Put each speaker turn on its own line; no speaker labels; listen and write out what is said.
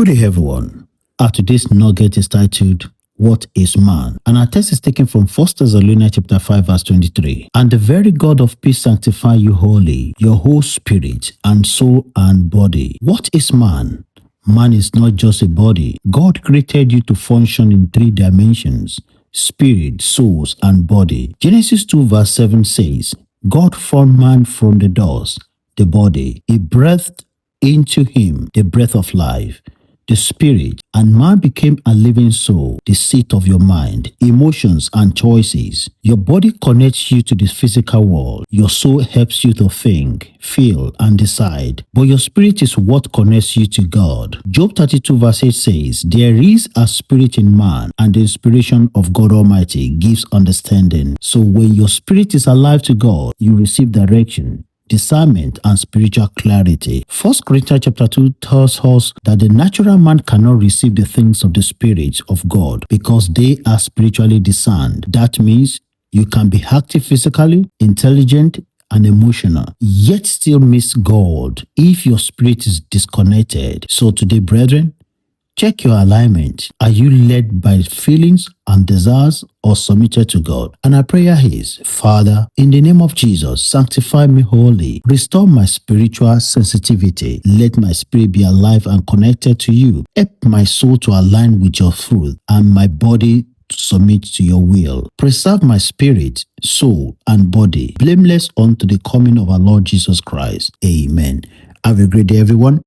Good day, everyone. Today's nugget is titled, What is Man? And our text is taken from 1 Thessalonians chapter 5, verse 23. And the very God of peace sanctify you wholly, your whole spirit and soul and body. What is man? Man is not just a body. God created you to function in 3 dimensions: spirit, souls, and body. Genesis 2 verse 7 says, God formed man from the dust, the body. He breathed into him the breath of life, the spirit, and man became a living soul, the seat of your mind, emotions, and choices. Your body connects you to the physical world. Your soul helps you to think, feel, and decide. But your spirit is what connects you to God. Job 32 verse 8 says, there is a spirit in man, and the inspiration of God Almighty gives understanding. So when your spirit is alive to God, you receive direction, discernment, and spiritual clarity. 1 Corinthians chapter 2 tells us that the natural man cannot receive the things of the Spirit of God because they are spiritually discerned. That means you can be active physically, intelligent, and emotional, yet still miss God if your spirit is disconnected. So today, brethren, check your alignment. Are you led by feelings and desires or submitted to God? And our prayer is, Father, in the name of Jesus, sanctify me wholly. Restore my spiritual sensitivity. Let my spirit be alive and connected to you. Help my soul to align with your truth and my body to submit to your will. Preserve my spirit, soul, and body, blameless unto the coming of our Lord Jesus Christ. Amen. Have a great day, everyone.